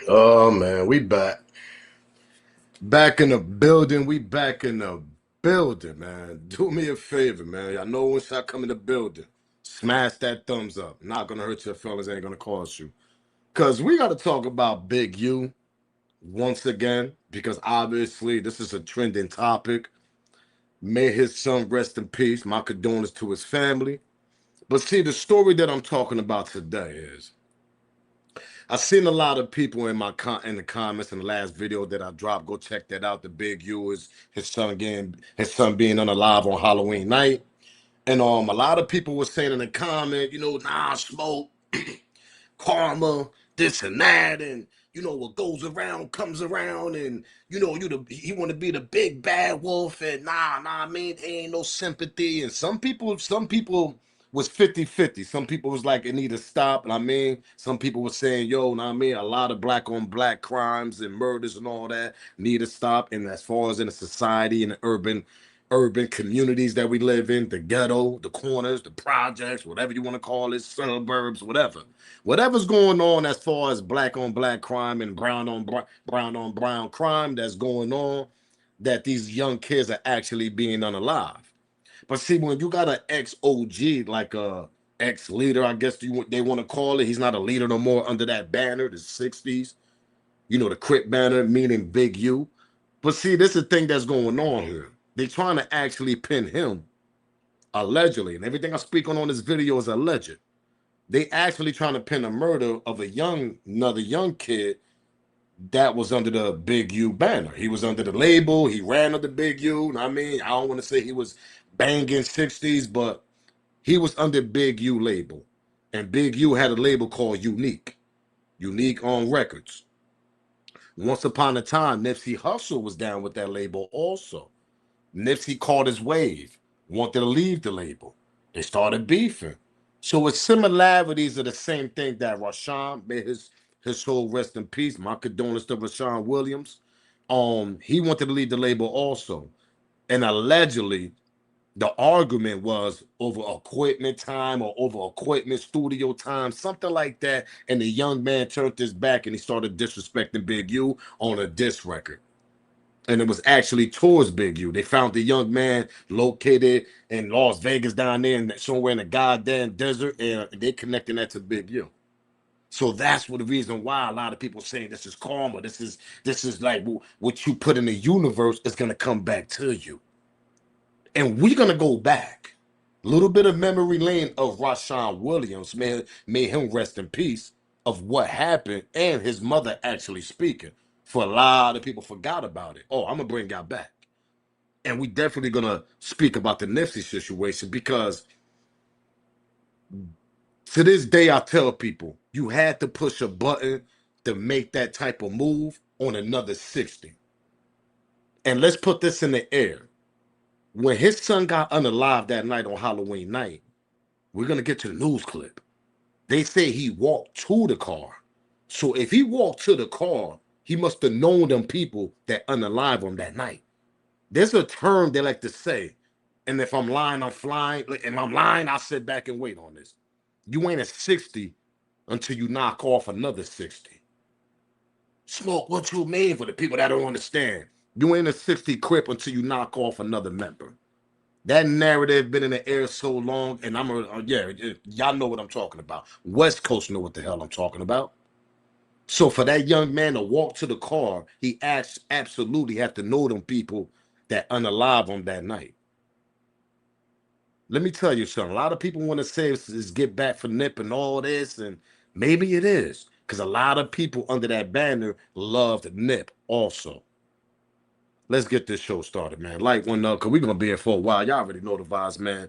Oh man, we back. Back in the building. We back in the building, man. Do me a favor, man. I know once I come in the building, smash that thumbs up. Not gonna hurt your feelings, ain't gonna cost you. Cause we gotta talk about Big U once again, because obviously this is a trending topic. May his son rest in peace. My condolences to his family. But see, the story that I'm talking about today is I've seen a lot of people in the comments in the last video that I dropped. Go check that out. The Big U is his son being unalive on Halloween night. And a lot of people were saying in the comment, nah, smoke, karma, this and that, and what goes around comes around, and he want to be the big bad wolf, and nah, I mean, ain't no sympathy. And some people was 50-50. Some people was like, it need to stop. And I mean, some people were saying, yo, I mean, a lot of black on black crimes and murders and all that need to stop. And as far as in a society and the urban communities that we live in, the ghetto, the corners, the projects, whatever you want to call it, suburbs, whatever's going on as far as black on black crime and brown on brown crime that's going on, that these young kids are actually being unalive. But see, when you got an ex OG, like a ex leader, I guess they want to call it, he's not a leader no more under that banner, the 60s, the Crip banner, meaning Big U. But see, this is the thing that's going on here. They're trying to actually pin him, allegedly, and everything I speak on this video is alleged. They actually trying to pin a murder of another young kid that was under the Big U banner. He was under the label. He ran under Big U. I mean, I don't want to say he was banging 60s, but he was under Big U label. And Big U had a label called Unique on Records. Once upon a time, Nipsey Hussle was down with that label also. Nipsey caught his wave, wanted to leave the label. They started beefing. So it's similarities of the same thing that Rashawn, may his soul rest in peace. My condolences to Rashawn Williams. He wanted to leave the label also. And allegedly, the argument was over equipment time or over equipment studio time, something like that. And the young man turned his back and he started disrespecting Big U on a diss record. And it was actually towards Big U. They found the young man located in Las Vegas down there and somewhere in the goddamn desert, and they connecting that to Big U. So that's what the reason why a lot of people saying this is karma. This is like what you put in the universe is gonna come back to you. And we're gonna go back. A little bit of memory lane of Rashawn Williams, man, may him rest in peace, of what happened and his mother actually speaking. For a lot of people forgot about it. Oh, I'm gonna bring y'all back. And we definitely gonna speak about the Nipsey situation, because to this day I tell people you had to push a button to make that type of move on another 60. And let's put this in the air. When his son got unalive that night on Halloween night, we're gonna get to the news clip. They say he walked to the car. So if he walked to the car, he must have known them people that unalive him that night. There's a term they like to say, and if I'm lying, I'm flying. If I'm lying, I'll sit back and wait on this. You ain't a 60 until you knock off another 60. Smoke, what you mean, for the people that don't understand? You ain't a 60 Crip until you knock off another member. That narrative been in the air so long, and y'all know what I'm talking about. West Coast know what the hell I'm talking about. So for that young man to walk to the car, he absolutely had to know them people that unalive on that night. Let me tell you something. A lot of people want to say is get back for Nip and all this, and maybe it is, because a lot of people under that banner loved Nip also. Let's get this show started, man. Like one up, because we're gonna be here for a while. Y'all already know the vibes, man.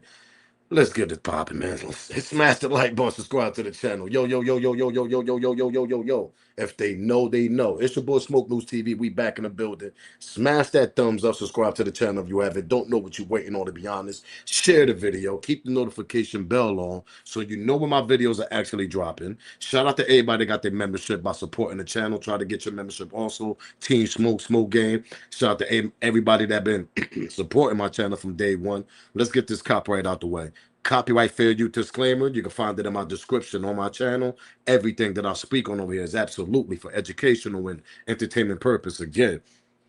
Let's get this popping, man. Smash the like button, subscribe to the channel. Yo, yo, yo, yo, yo, yo, yo, yo, yo, yo, yo, yo, yo. If they know, they know. It's your boy Smoke News TV. We back in the building. Smash that thumbs up, subscribe to the channel if you haven't. Don't know what you're waiting on, to be honest. Share the video. Keep the notification bell on so you know when my videos are actually dropping. Shout out to everybody that got their membership by supporting the channel. Try to get your membership also. Team Smoke Game. Shout out to everybody that been supporting my channel from day one. Let's get this copyright out the way. Copyright fair use disclaimer. You can find it in my description on my channel. Everything that I speak on over here is absolutely for educational and entertainment purpose. Again,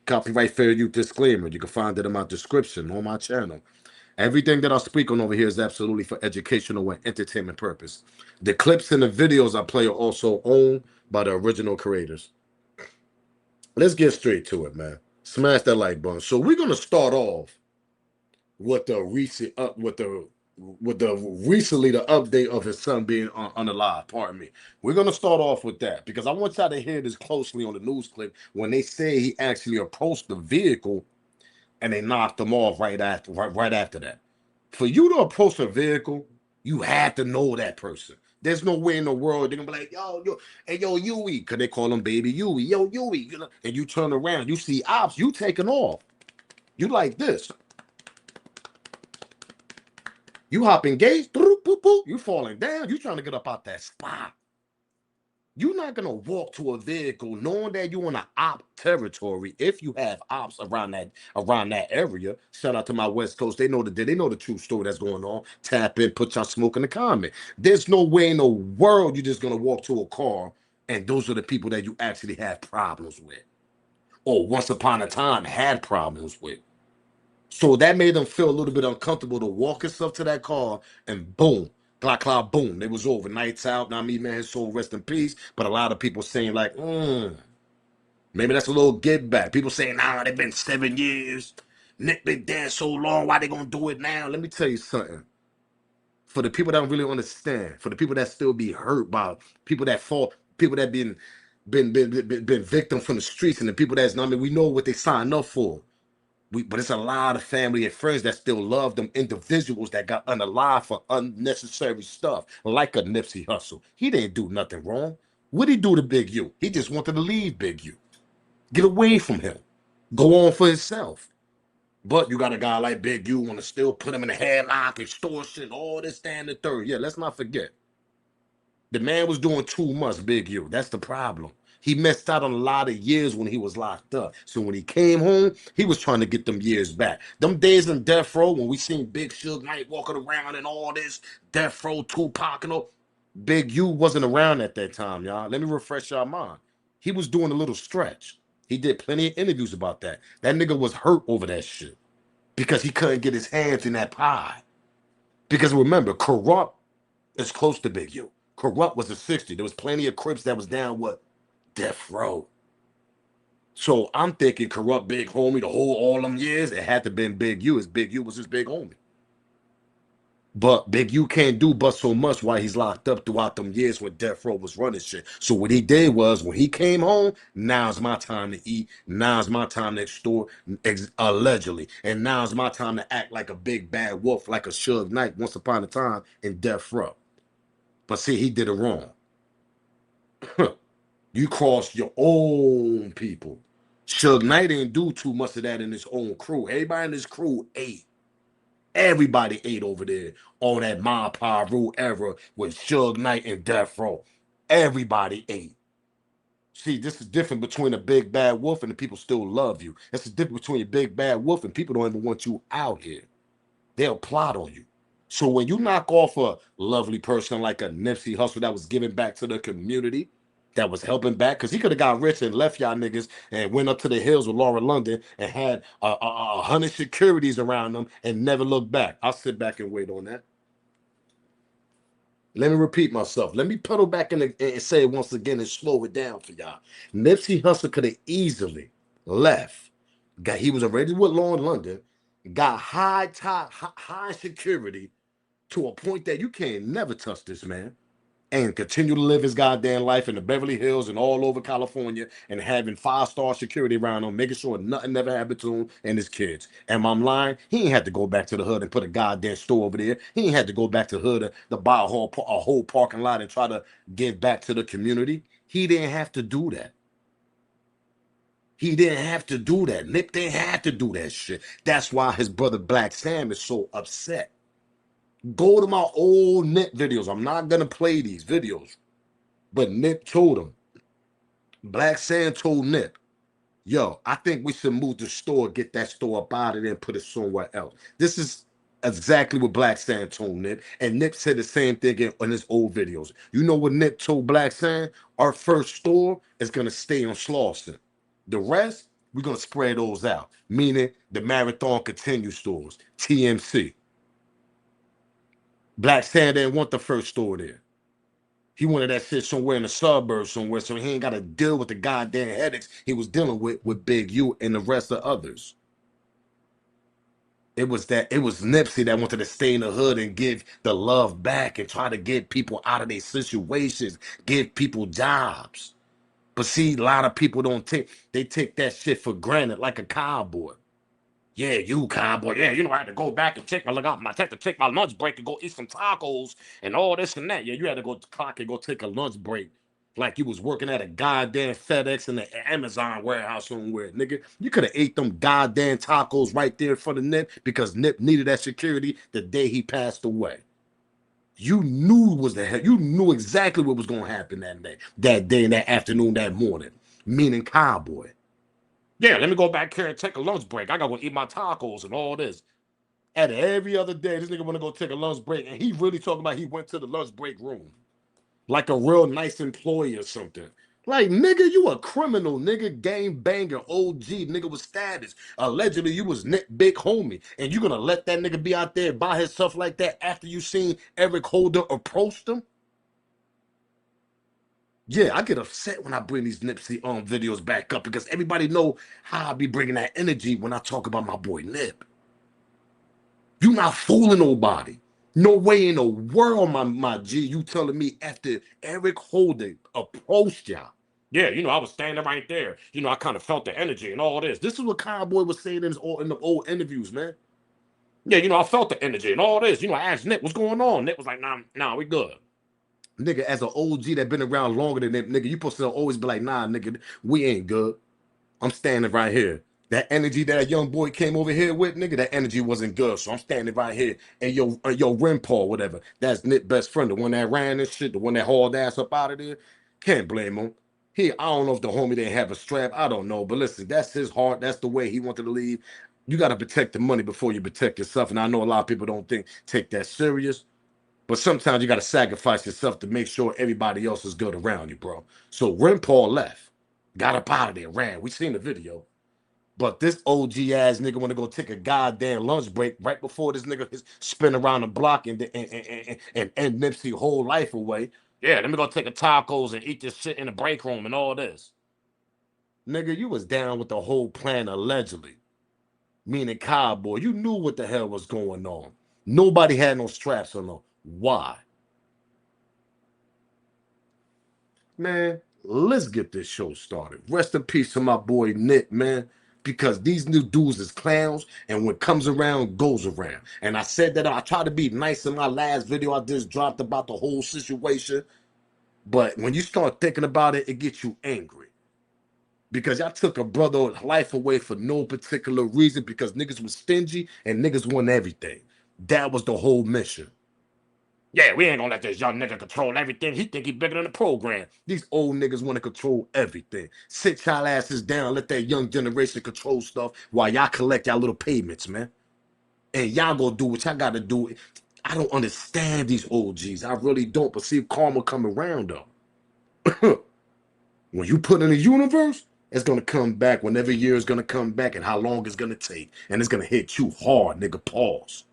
copyright fair use disclaimer. You can find it in my description on my channel. Everything that I speak on over here is absolutely for educational and entertainment purpose. The clips and the videos I play are also owned by the original creators. Let's get straight to it, man. Smash that like button. So we're gonna start off with the recent recently the update of his son being unalive. Pardon me. We're gonna start off with that because I want y'all to hear this closely on the news clip when they say he actually approached the vehicle and they knocked him off right after that. For you to approach a vehicle, you have to know that person. There's no way in the world they're gonna be like, hey, yo, Yui, cause they call him baby Yui, yo, Yui, you know, and you turn around, you see ops, you taking off. You like this. You hopping gates, you falling down, you trying to get up out that spot. You're not gonna walk to a vehicle knowing that you're in an op territory. If you have ops around that area, shout out to my West Coast. They know the true story that's going on. Tap in, put y'all smoke in the comment. There's no way in the world you're just gonna walk to a car and those are the people that you actually have problems with, or once upon a time had problems with. So that made them feel a little bit uncomfortable to walk himself to that car and boom, clock, clock, boom. It was over. Nights out. Now, me, man, his soul rest in peace. But a lot of people saying, like, maybe that's a little get back. People saying, nah, they've been 7 years. Nick been dead so long. Why they gonna do it now? Let me tell you something. For the people that don't really understand, for the people that still be hurt by people that fall, people that been victim from the streets, and the people that's not, I mean, we know what they signed up for. But it's a lot of family and friends that still love them individuals that got unalive for unnecessary stuff, like a Nipsey Hussle. He didn't do nothing wrong. What'd he do to Big U? He just wanted to leave Big U. Get away from him. Go on for himself. But you got a guy like Big U want to still put him in a headlock, extortion, all this, that, and the third. Yeah, let's not forget. The man was doing too much, Big U. That's the problem. He missed out on a lot of years when he was locked up. So when he came home, he was trying to get them years back. Them days in death row when we seen Big Suge Knight walking around and all this, death row, Tupac and all, Big U wasn't around at that time, y'all. Let me refresh y'all mind. He was doing a little stretch. He did plenty of interviews about that. That nigga was hurt over that shit because he couldn't get his hands in that pie. Because remember, Corrupt is close to Big U. Corrupt was a 60. There was plenty of Crips that was down what? Death row. So I'm thinking Corrupt big homie the whole all them years. It had to been Big U. As Big U was his big homie. But Big U can't do but so much while he's locked up throughout them years when Death Row was running shit. So what he did was when he came home, now's my time to eat. Now's my time to extort, allegedly. And now's my time to act like a big bad wolf, like a Suge Knight once upon a time in Death Row. But see, he did it wrong. You crossed your own people. Suge Knight didn't do too much of that in his own crew. Everybody in his crew ate. Everybody ate over there on that Ma Pa Rule era with Suge Knight and Death Row. Everybody ate. See, this is different between a big bad wolf and the people still love you. It's the difference between a big bad wolf and people don't even want you out here. They'll plot on you. So when you knock off a lovely person like a Nipsey Hussle that was giving back to the community, that was helping back, because he could have got rich and left y'all niggas and went up to the hills with Laura London and had 100 securities around them and never looked back. I'll sit back and wait on that. Let me repeat myself. Let me pedal back in and say it once again and slow it down for y'all. Nipsey Hussle could have easily left. He was already with Laura London, got high security to a point that you can't never touch this man, and continue to live his goddamn life in the Beverly Hills and all over California and having 5-star security around him, making sure nothing never happened to him and his kids. And I'm lying? He ain't had to go back to the hood and put a goddamn store over there. He ain't had to go back to the hood to buy a whole parking lot and try to give back to the community. He didn't have to do that. He didn't have to do that. Nip didn't have to do that shit. That's why his brother Black Sam is so upset. Go to my old Nip videos. I'm not going to play these videos. But Nip told him. Black Sam told Nip, yo, I think we should move the store, get that store up out of there and put it somewhere else. This is exactly what Black Sand told Nip, and Nip said the same thing in his old videos. You know what Nip told Black Sand? Our first store is gonna stay on Charleston. The rest, we're gonna spread those out. Meaning the Marathon Continue stores, TMC. Black Sand didn't want the first store there. He wanted that shit somewhere in the suburbs somewhere, so he ain't got to deal with the goddamn headaches he was dealing with Big U and the rest of others. It was Nipsey that wanted to stay in the hood and give the love back and try to get people out of their situations, give people jobs. But see, a lot of people they take that shit for granted like a cowboy. Yeah, you cowboy. Yeah, I had to go back and take my lunch break and go eat some tacos and all this and that. Yeah, you had to go to clock and go take a lunch break. Like you was working at a goddamn FedEx and the Amazon warehouse somewhere, nigga. You could have ate them goddamn tacos right there in front of Nip because Nip needed that security the day he passed away. You knew you knew exactly what was gonna happen that day, that afternoon, that morning. Meaning cowboy. Yeah, let me go back here and take a lunch break. I gotta go eat my tacos and all this. And every other day, this nigga wanna go take a lunch break, and he really talking about he went to the lunch break room like a real nice employee or something. Like, nigga, you a criminal, nigga, gang banger, OG, nigga with status. Allegedly, you was Nick Big Homie, and you gonna let that nigga be out there by his stuff like that after you seen Eric Holder approach them? Yeah, I get upset when I bring these Nipsey videos back up because everybody know how I be bringing that energy when I talk about my boy Nip. You not fooling nobody. No way in the world, my G, you telling me after Eric Holder approached y'all. Yeah, I was standing right there. I kind of felt the energy and all this. This is what Cowboy was saying in the old interviews, man. Yeah, I felt the energy and all this. I asked Nick, what's going on? Nick was like, nah, we good. Nigga, as an OG that been around longer than that, nigga, you supposed to always be like, nah, nigga, we ain't good. I'm standing right here. That energy that young boy came over here with, nigga, that energy wasn't good. So I'm standing right here. And yo, Rim Paul, whatever. That's Nick's best friend, the one that ran this shit, the one that hauled ass up out of there. Can't blame him. I don't know if the homie didn't have a strap. I don't know. But listen, that's his heart. That's the way he wanted to leave. You got to protect the money before you protect yourself. And I know a lot of people don't take that serious. But sometimes you got to sacrifice yourself to make sure everybody else is good around you, bro. So Rim Paul left. Got up out of there, ran. We seen the video. But this OG ass nigga want to go take a goddamn lunch break right before this nigga spin around the block and end Nipsey's whole life away. Yeah, let me go take a tacos and eat this shit in the break room and all this. Nigga, you was down with the whole plan allegedly. Meaning cowboy, you knew what the hell was going on. Nobody had no straps on them. Why? Man, let's get this show started. Rest in peace to my boy Nick, man. Because these new dudes is clowns, and what comes around goes around. And I said that I tried to be nice in my last video I just dropped about the whole situation. But when you start thinking about it, it gets you angry. Because y'all took a brother's life away for no particular reason because niggas was stingy and niggas want everything. That was the whole mission. Yeah, we ain't gonna let this young nigga control everything. He think he bigger than the program. These old niggas want to control everything. Sit y'all asses down, let that young generation control stuff while y'all collect y'all little payments, man. And y'all gonna do what y'all gotta do. I don't understand these OGs. I really don't. But see karma come around though. When you put in the universe, it's gonna come back whenever year is gonna come back and how long it's gonna take. And it's gonna hit you hard, nigga. Pause.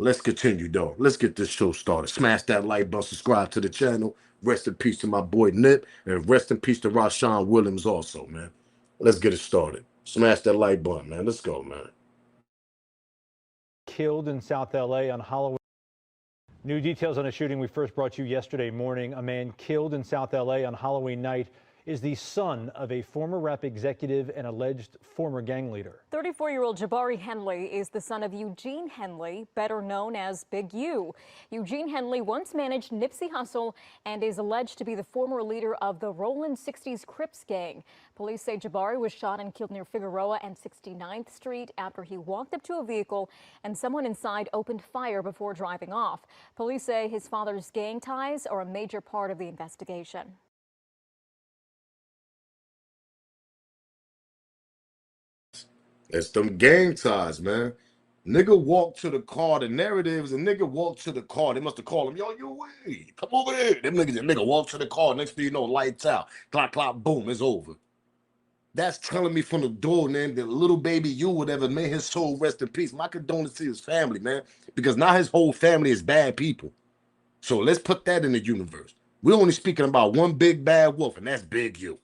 Let's continue, though. Let's get this show started. Smash that like button, subscribe to the channel. Rest in peace to my boy Nip, and rest in peace to Rashawn Williams also, man. Let's get it started. Smash that like button, man. Let's go, man. Killed in South LA on Halloween. New details on a shooting we first brought you yesterday morning. A man killed in South LA on Halloween night is the son of a former rap executive and alleged former gang leader. 34-year-old Jabari Henley is the son of Eugene Henley, better known as Big U. Eugene Henley once managed Nipsey Hussle and is alleged to be the former leader of the Rollin' 60s Crips gang. Police say Jabari was shot and killed near Figueroa and 69th Street after he walked up to a vehicle and someone inside opened fire before driving off. Police say his father's gang ties are a major part of the investigation. It's them gang ties, man. Nigga walked to the car. The narrative is a nigga walked to the car. They must have called him, yo, you wait, come over here. Them niggas, the nigga walked to the car. Next thing you know, lights out. Clock, clock, boom, it's over. That's telling me from the door, man, that little baby you, whatever, may his soul rest in peace. My condolences to his family, man, because now his whole family is bad people. So let's put that in the universe. We're only speaking about one big bad wolf, and that's Big U.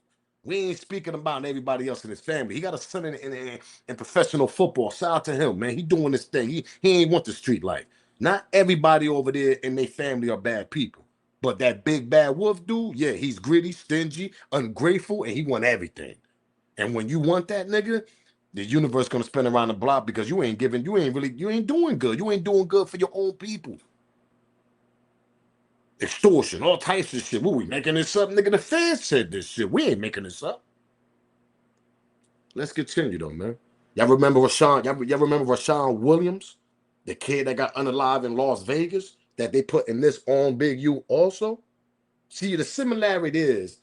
We ain't speaking about everybody else in his family. He got a son in professional football. Shout out to him, man. He doing this thing. He ain't want the street life. Not everybody over there in their family are bad people. But that big bad wolf dude, yeah, he's gritty, stingy, ungrateful, and he want everything. And when you want that nigga, the universe gonna spin around the block because you ain't doing good. You ain't doing good for your own people. Extortion, all types of shit. What, we making this up? Nigga, the fans said this shit. We ain't making this up. Let's continue though, man. Y'all remember Rashawn? Y'all remember Rashawn Williams, the kid that got unalive in Las Vegas, that they put in this on Big U also? See, the similarity is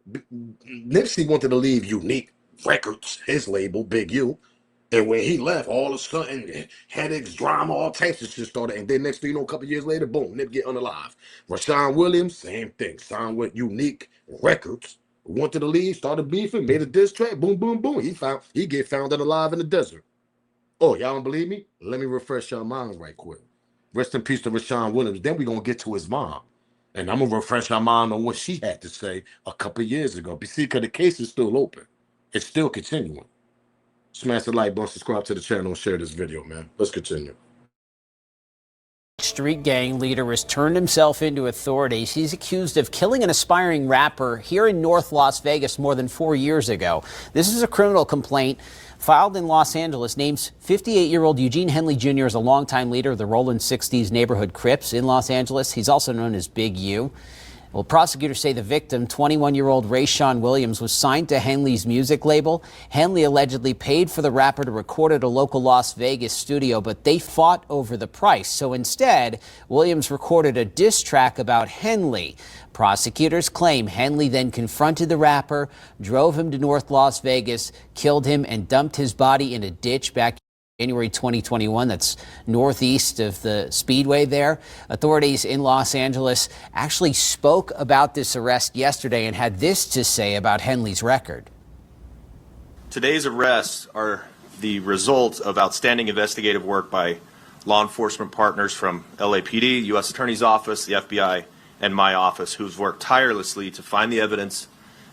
Nipsey wanted to leave Unique Records, his label, Big U. And when he left, all of a sudden, headaches, drama, all types of shit started. And then next thing you know, a couple years later, boom, Nip get unalive. Rashawn Williams, same thing. Signed with Unique Records. Wanted to leave, started beefing, made a diss track, boom, boom, boom. He get found unalive in the desert. Oh, y'all don't believe me? Let me refresh your mind right quick. Rest in peace to Rashawn Williams. Then we're going to get to his mom. And I'm going to refresh our mind on what she had to say a couple years ago. But see, because the case is still open. It's still continuing. Smash the like button, subscribe to the channel, and share this video, man. Let's continue. Street gang leader has turned himself into authorities. He's accused of killing an aspiring rapper here in North Las Vegas more than 4 years ago. This is a criminal complaint filed in Los Angeles. Names 58-year-old Eugene Henley Jr. as a longtime leader of the Rollin 60s neighborhood Crips in Los Angeles. He's also known as Big U. Well, prosecutors say the victim, 21-year-old Rashawn Williams, was signed to Henley's music label. Henley allegedly paid for the rapper to record at a local Las Vegas studio, but they fought over the price. So instead, Williams recorded a diss track about Henley. Prosecutors claim Henley then confronted the rapper, drove him to North Las Vegas, killed him, and dumped his body in a ditch back January 2021. That's northeast of the Speedway there. Authorities in Los Angeles actually spoke about this arrest yesterday and had this to say about Henley's record. Today's arrests are the result of outstanding investigative work by law enforcement partners from LAPD, U.S. Attorney's Office, the FBI, and my office, who've worked tirelessly to find the evidence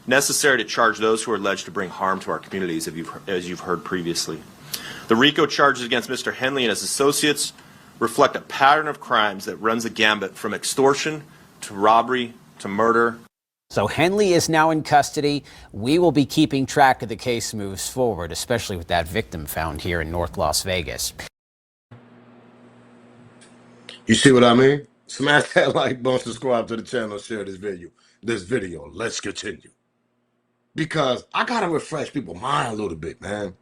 necessary to charge those who are alleged to bring harm to our communities, as you've heard previously. The RICO charges against Mr. Henley and his associates reflect a pattern of crimes that runs a gambit from extortion to robbery to murder. So Henley is now in custody. We will be keeping track of the case moves forward, especially with that victim found here in North Las Vegas. You see what I mean? Smash that like button, subscribe to the channel, share this video. Let's continue. Because I got to refresh people's mind a little bit, man.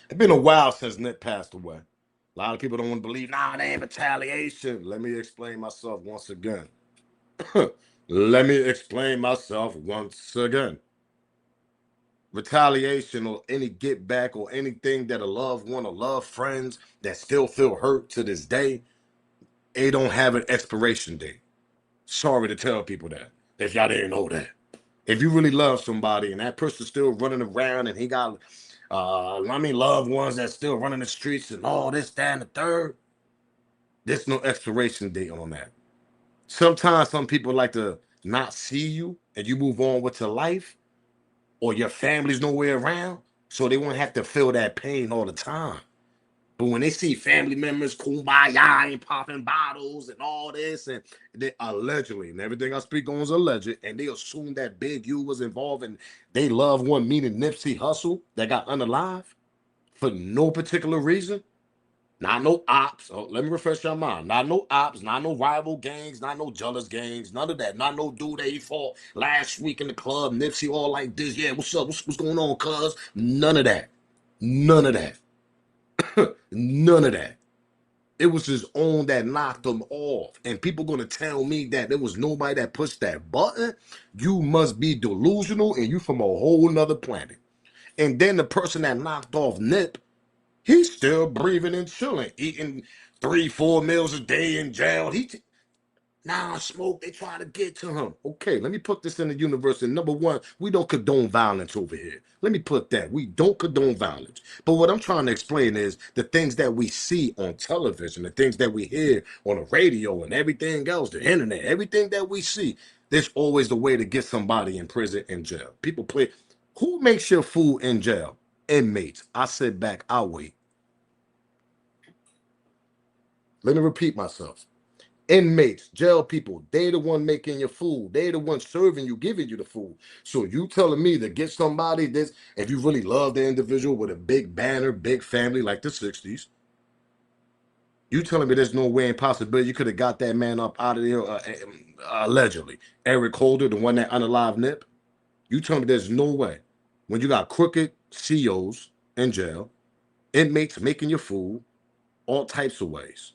It's been a while since Nip passed away. A lot of people don't want to believe, nah, they ain't retaliation. Let me explain myself once again. Retaliation or any get back or anything that a loved one or loved friends that still feel hurt to this day, it don't have an expiration date. Sorry to tell people that, if y'all didn't know that. If you really love somebody and that person's still running around and he got loved ones that's still running the streets and all this, that, and the third, there's no expiration date on that. Sometimes some people like to not see you and you move on with your life, or your family's nowhere around, so they won't have to feel that pain all the time. But when they see family members kumbaya and popping bottles and all this, and they allegedly, and everything I speak on is alleged, and they assume that Big U was involved in they loved one, meaning Nipsey Hussle, that got unalive for no particular reason. Not no ops. Oh, let me refresh your mind. Not no ops, not no rival gangs, not no jealous gangs, none of that. Not no dude that he fought last week in the club, Nipsey all like this. Yeah, what's up? What's going on, cuz? None of that. None of that. None of that. It was his own that knocked him off. And people gonna tell me that there was nobody that pushed that button. You must be delusional and you from a whole nother planet. And then the person that knocked off Nip He's still breathing and chilling, eating 3-4 meals a day in jail. Nah, smoke, they try to get to him. Okay, let me put this in the universe. And number one, we don't condone violence over here. Let me put that. We don't condone violence. But what I'm trying to explain is the things that we see on television, the things that we hear on the radio and everything else, the internet, everything that we see, there's always the way to get somebody in prison and jail. People play. Who makes your food in jail? Inmates. I sit back, I wait. Let me repeat myself. Inmates, jail people, they the one making your food. They the one serving you, giving you the food. So you telling me to get somebody this, if you really love the individual with a big banner, big family like the 60s, you telling me there's no way and possibility you could have got that man up out of there, allegedly. Eric Holder, the one that unalived Nip, you telling me there's no way. When you got crooked CEOs in jail, inmates making your food, all types of ways.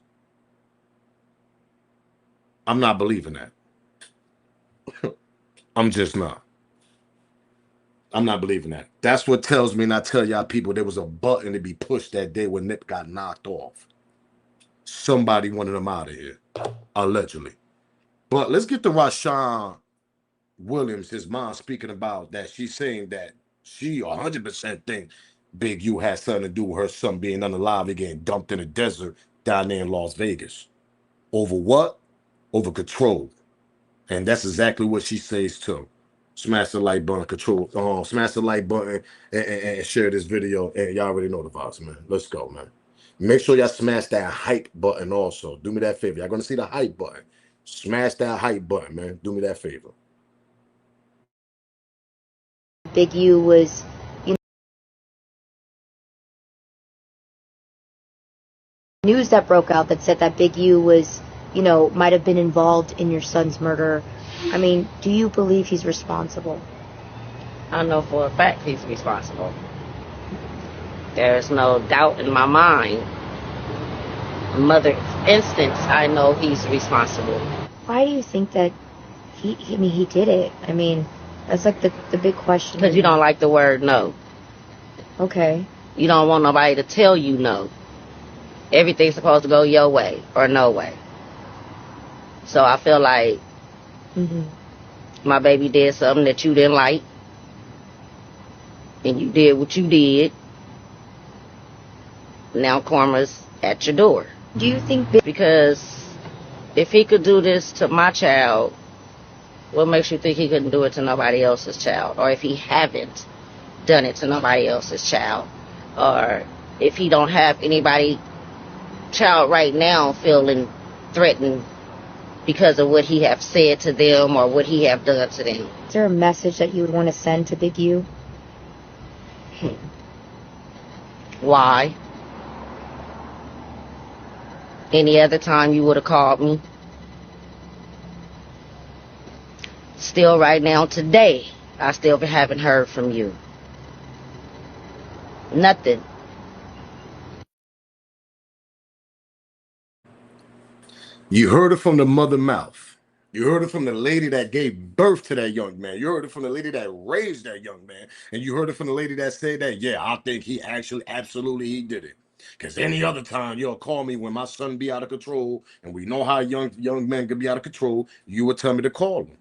I'm not believing that. I'm just not. I'm not believing that. That's what tells me, and I tell y'all people, there was a button to be pushed that day when Nip got knocked off. Somebody wanted him out of here, allegedly. But let's get to Rashawn Williams, his mom, speaking about that. She's saying that she 100% think Big U had something to do with her son being unalive and getting dumped in the desert down there in Las Vegas. Over what? Over control. And that's exactly what she says too. Smash the like button, smash the like button and share this video. And y'all already know the vibes, man. Let's go, man. Make sure y'all smash that hype button also. Do me that favor. Y'all gonna see the hype button. Smash that hype button, man. Do me that favor. Big U was, news that broke out that said that Big U was, might have been involved in your son's murder. I mean, do you believe he's responsible? I know for a fact he's responsible. There's no doubt in my mind. Mother's instance, I know he's responsible. Why do you think that he did it? I mean, that's like the big question. Because you don't like the word no. Okay. You don't want nobody to tell you no. Everything's supposed to go your way or no way. So I feel like my baby did something that you didn't like. And you did what you did. Now karma's at your door. Do you think because if he could do this to my child, what makes you think he couldn't do it to nobody else's child? Or if he haven't done it to nobody else's child? Or if he don't have anybody child right now feeling threatened because of what he have said to them or what he have done to them? Is there a message that you would want to send to Big U? Why? Any other time you would have called me. Still right now, today, I still haven't heard from you. Nothing. You heard it from the mother mouth. You heard it from the lady that gave birth to that young man. You heard it from the lady that raised that young man. And you heard it from the lady that said that, yeah, I think he actually, absolutely, he did it. Because any other time you'll call me when my son be out of control, and we know how young men can be out of control, you would tell me to call him.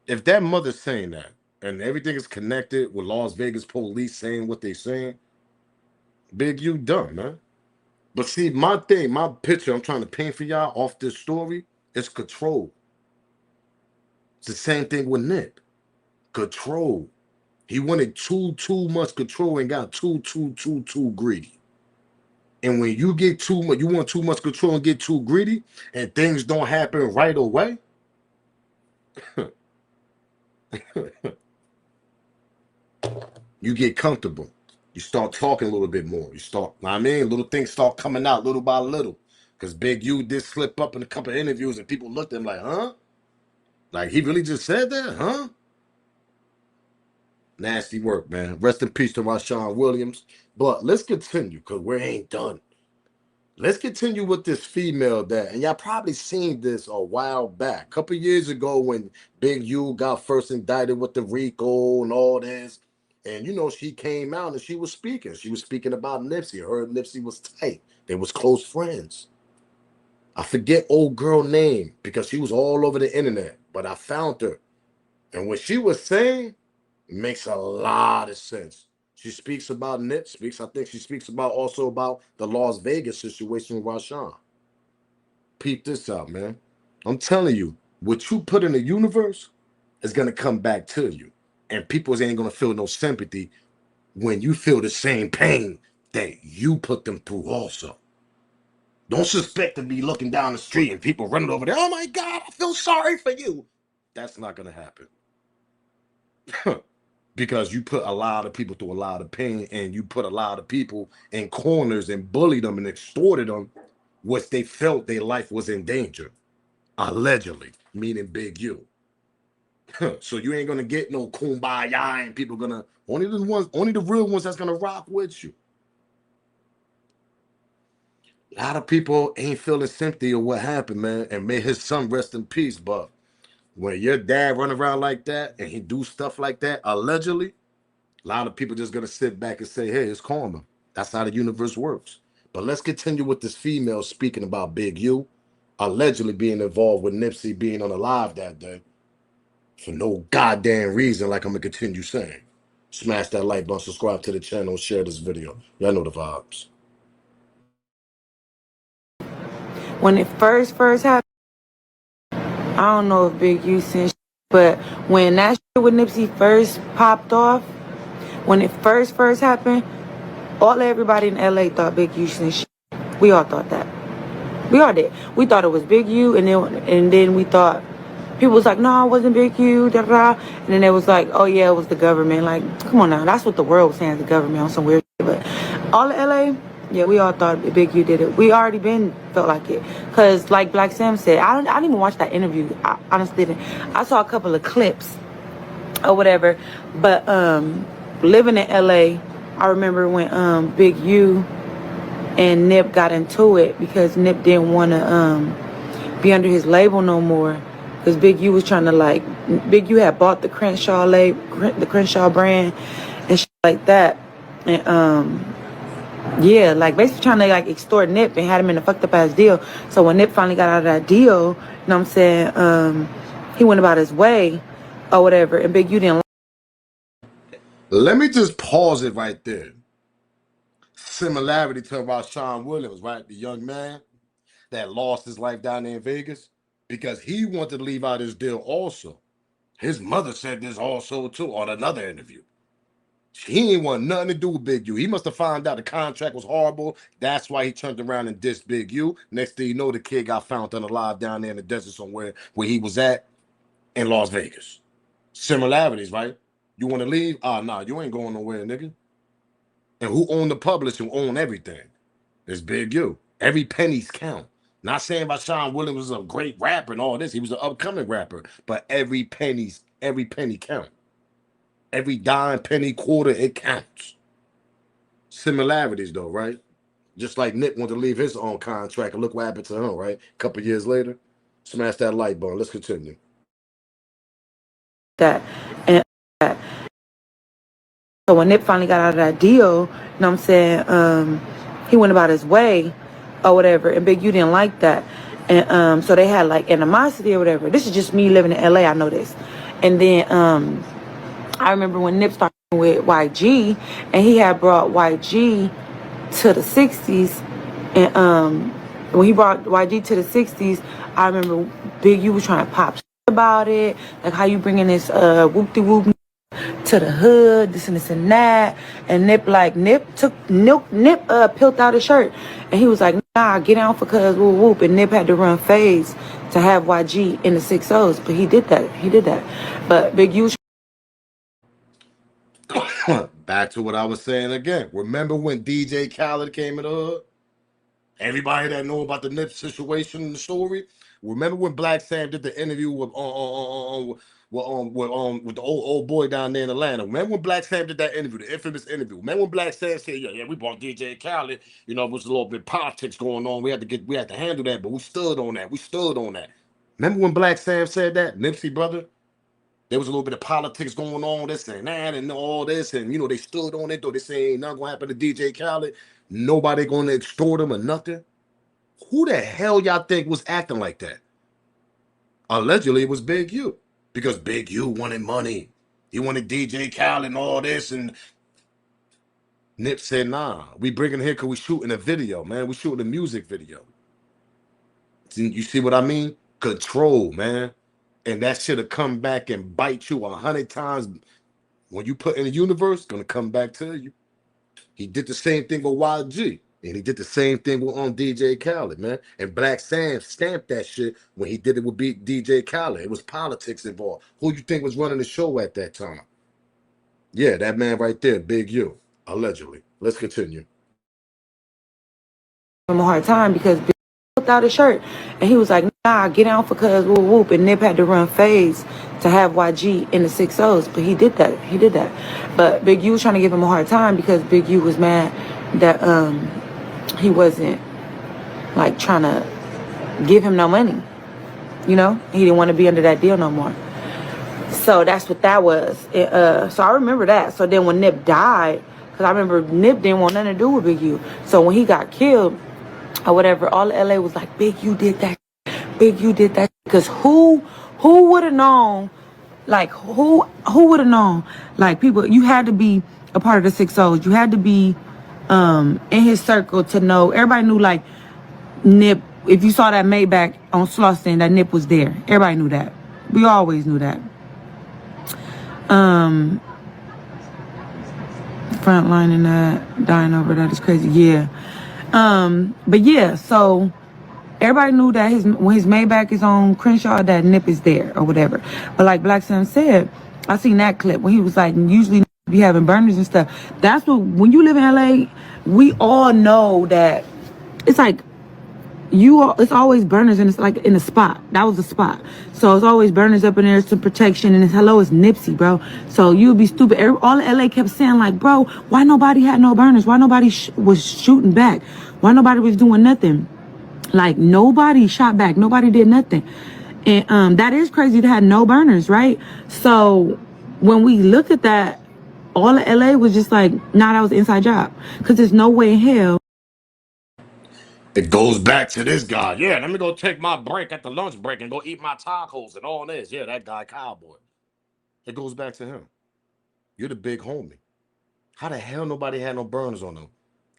If that mother's saying that, and everything is connected with Las Vegas police saying what they saying, Big U done, man. But see, my picture I'm trying to paint for y'all off this story is control. It's the same thing with Nick. Control. He wanted too much control and got too greedy. And when you get too much, you want too much control and get too greedy, and things don't happen right away. You get comfortable. You start talking a little bit more. Little things start coming out little by little. Because Big U did slip up in a couple of interviews and people looked at him like, huh? Like, he really just said that, huh? Nasty work, man. Rest in peace to Rashawn Williams. But let's continue, because we ain't done. Let's continue with this female and y'all probably seen this a while back. A couple years ago when Big U got first indicted with the RICO and all this. And you know, she came out and she was speaking. She was speaking about Nipsey. Her and Nipsey was tight. They was close friends. I forget old girl name because she was all over the internet, but I found her. And what she was saying makes a lot of sense. She speaks about Nip, I think she speaks about also about the Las Vegas situation with Rashawn. Peep this out, man. I'm telling you, what you put in the universe is gonna come back to you. And people ain't gonna feel no sympathy when you feel the same pain that you put them through also. Don't suspect to be looking down the street and people running over there. Oh my God, I feel sorry for you. That's not gonna happen. Because you put a lot of people through a lot of pain and you put a lot of people in corners and bullied them and extorted them, which they felt their life was in danger. Allegedly, meaning Big U. So you ain't gonna get no kumbaya and people gonna only the real ones that's gonna rock with you. A lot of people ain't feeling sympathy of what happened, man, and may his son rest in peace. But when your dad run around like that and he do stuff like that, allegedly, a lot of people just gonna sit back and say, hey, it's karma. That's how the universe works. But let's continue with this female speaking about Big U, allegedly being involved with Nipsey being unalive that day for no goddamn reason, like I'm gonna continue saying. Smash that like button, subscribe to the channel, share this video. Y'all know the vibes. When it first happened, I don't know if Big U sent shit, but when that shit with Nipsey first popped off, when it first happened, everybody in LA thought Big U sent shit. We all thought that. We all did. We thought it was Big U, and then we thought people was like, no, it wasn't Big U, da da. And then it was like, oh yeah, it was the government. Like, come on now, that's what the world was saying, the government on some weird shit. But all of LA, yeah, we all thought Big U did it. We already felt like it, cause like Black Sam said, I didn't even watch that interview. I honestly didn't. I saw a couple of clips or whatever. But living in LA, I remember when Big U and Nip got into it because Nip didn't want to be under his label no more, because Big U was trying to Big U had bought the Crenshaw brand and shit like that, and yeah, basically trying to extort Nip and had him in a fucked up ass deal. So when Nip finally got out of that deal, you know what I'm saying, he went about his way or whatever, and Big U didn't. Let me just pause it right there. Similarity to Rashawn Williams, right? The young man that lost his life down there in Vegas because he wanted to leave out his deal also. His mother said this also too on another interview. He ain't want nothing to do with Big U. He must have found out the contract was horrible. That's why he turned around and dissed Big U. Next thing you know, the kid got found unalive down there in the desert somewhere where he was at in Las Vegas. Similarities, right? You want to leave? Nah, you ain't going nowhere, nigga. And who owned the publish, who owned everything? It's Big U. Every penny's count. Not saying Rashawn Williams was a great rapper and all this. He was an upcoming rapper. But every penny count. Every dime, penny, quarter, it counts. Similarities though, right? Just like Nick wanted to leave his own contract and look what happened to him, right? A couple years later. Smash that like button. Let's continue. That and so when Nip finally got out of that deal, you know what I'm saying, he went about his way or whatever, and Big U didn't like that. And so they had animosity or whatever. This is just me living in LA, I know this. And then I remember when Nip started with YG, and he had brought YG to the 60s. And when he brought YG to the 60s, I remember Big U was trying to pop shit about it, like how you bringing this whoop-de-whoop to the hood, this and that. And Nip peeled out his shirt, and he was like, nah, get down for cuz whoop whoop. And Nip had to run phase to have YG in the 6-0s, but he did that. But Big U. Back to what I was saying again. Remember when DJ Khaled came in the hood? Everybody that know about the Nip situation and the story. Remember when Black Sam did the interview with the old boy down there in Atlanta? Remember when Black Sam did that interview, the infamous interview? Remember when Black Sam said, "Yeah, we bought DJ Khaled. You know, there was a little bit of politics going on. We had to handle that, but we stood on that. Remember when Black Sam said that, Nipsey brother? There was a little bit of politics going on, this and that, and all this, and they stood on it though. They say ain't nothing gonna happen to DJ Khaled. Nobody gonna extort him or nothing. Who the hell y'all think was acting like that? Allegedly, it was Big U, because Big U wanted money. He wanted DJ Khaled and all this, and Nip said, nah, we bringing him here because we shooting a video, man. We shooting a music video. You see what I mean? Control, man. And that shit'll come back and bite you 100 times. When you put in the universe, gonna come back to you. He did the same thing with YG. And he did the same thing with DJ Khaled, man. And Black Sam stamped that shit when he did it with DJ Khaled. It was politics involved. Who you think was running the show at that time? Yeah, that man right there, Big U, allegedly. Let's continue. Him a hard time because Big pulled out his shirt and he was like, nah, get down for cuz whoop whoop. And Nip had to run phase to have YG in the 6-0s, but he did that. But Big U was trying to give him a hard time because Big U was mad that he wasn't like trying to give him no money. He didn't want to be under that deal no more. So that's what that was. So I remember that. So then when Nip died, because I remember Nip didn't want nothing to do with Big U. So when he got killed or whatever, all of LA was like, Big U did that. Big U did that. Because who would have known? Like who would have known? Like people, you had to be a part of the 6-0s. You had to be in his circle to know. Everybody knew like Nip. If you saw that Maybach on Slauson, that Nip was there. Everybody knew that. We always knew that. Frontlining that, dying over that is crazy. Yeah. But yeah, so everybody knew that when his Maybach is on Crenshaw, that Nip is there or whatever. But like Black Sam said, I seen that clip when he was like, usually be having burners and stuff. That's what, when you live in LA, we all know that it's like, it's always burners and it's like in a spot. That was the spot. So it's always burners up in there, some protection, and it's Nipsey, bro. So you'd be stupid. All of LA kept saying like, bro, why nobody had no burners? Why nobody was shooting back? Why nobody was doing nothing? Like nobody shot back. Nobody did nothing. And that is crazy to have no burners, right? So when we looked at that, all of LA was just like, nah, that was an inside job. Because there's no way in hell. It goes back to this guy. Yeah, let me go take my break at the lunch break and go eat my tacos and all this. Yeah, that guy, Cowboy. It goes back to him. You're the big homie. How the hell nobody had no burners on them?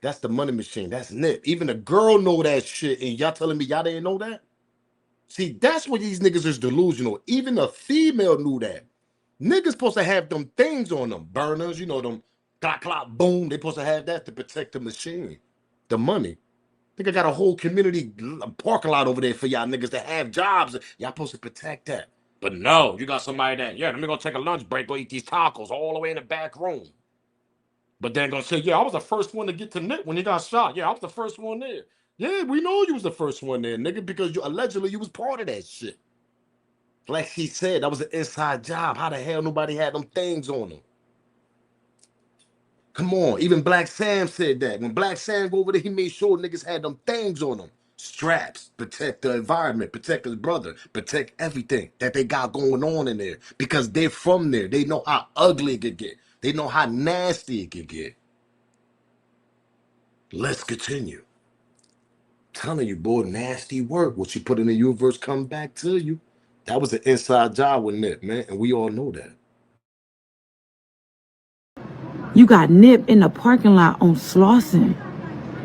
That's the money machine. That's Nip. Even the girl know that shit, and y'all telling me y'all didn't know that? See, that's what these niggas is delusional. Even the female knew that. Niggas supposed to have them things on them. Burners, them clock, clock, boom. They supposed to have that to protect the machine. The money. Think I got a whole community parking lot over there for y'all niggas that have jobs. Y'all supposed to protect that. But no, you got somebody that, yeah, let me go take a lunch break, go eat these tacos all the way in the back room. But then gonna say, yeah, I was the first one to get to Nick when he got shot. Yeah, I was the first one there. Yeah, we know you was the first one there, nigga, because allegedly you was part of that shit. Like he said, that was an inside job. How the hell nobody had them things on them? Come on, even Black Sam said that. When Black Sam go over there, he made sure niggas had them things on them. Straps, protect the environment, protect his brother, protect everything that they got going on in there. Because they're from there. They know how ugly it could get. They know how nasty it could get. Let's continue. Telling you, boy, nasty work. What you put in the universe come back to you. That was an inside job with Nip, man, and we all know that. You got Nip in the parking lot on Slauson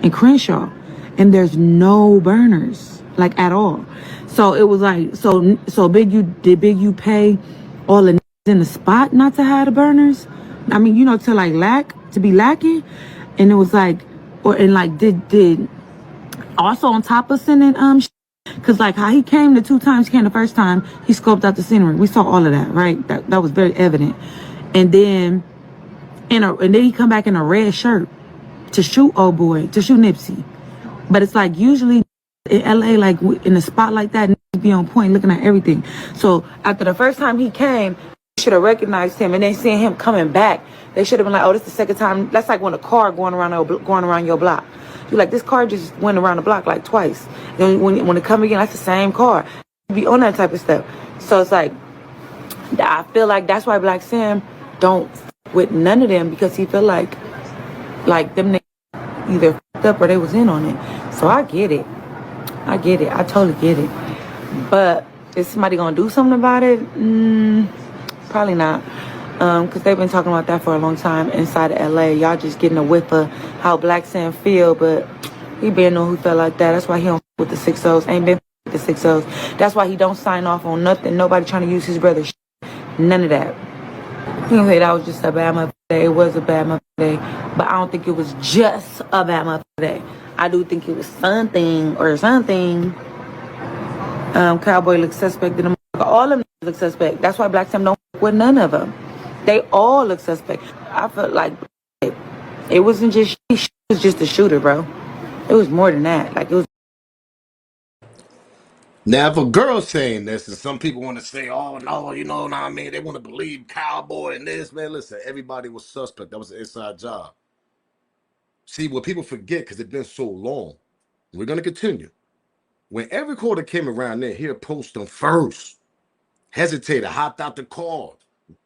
and Crenshaw, and there's no burners, like at all. So it was like, so did Big U pay all the niggas in the spot not to have the burners? I mean, to be lacking, and it was like, did also on top of sending because like how he came the 2 times, he came the first time, he scoped out the scenery. We saw all of that, right? That was very evident, and then. And then he come back in a red shirt to shoot Nipsey. But it's like usually in LA, like in a spot like that, Nipsey be on point looking at everything. So after the first time he came, they should have recognized him, and then seeing him coming back, they should have been like, oh, this is the second time. That's like when a car going around your block. You're like, this car just went around the block like twice. And when it come again, that's the same car. You be on that type of stuff. So it's like, I feel like that's why Black Sam don't with none of them, because he feel like them niggas either fucked up or they was in on it. So I get it. I totally get it. But is somebody gonna do something about it? Probably not. Because they've been talking about that for a long time inside of LA. Y'all just getting a whiff of how Black Sam feel, but he been on who felt like that. That's why he don't with the 6-0s. Ain't been with the 6-0s. That's why he don't sign off on nothing. Nobody trying to use his brother's none of that. He can say that was just a bad motherfucker day. It was a bad motherfucker day. But I don't think it was just a bad motherfucker day. I do think it was something. Cowboy looks suspect. All of them look suspect. That's why Black Sam don't fuck with none of them. They all look suspect. I felt like it wasn't just she was just a shooter, bro. It was more than that. Like, it was. Now, if a girl's saying this, and some people want to say, oh, no, you know what I mean? They want to believe Cowboy and this, man. Listen, everybody was suspect. That was an inside job. See, what people forget, because it's been so long, we're going to continue. When every quarter came around there, he'll post them first. Hesitated, hopped out the car.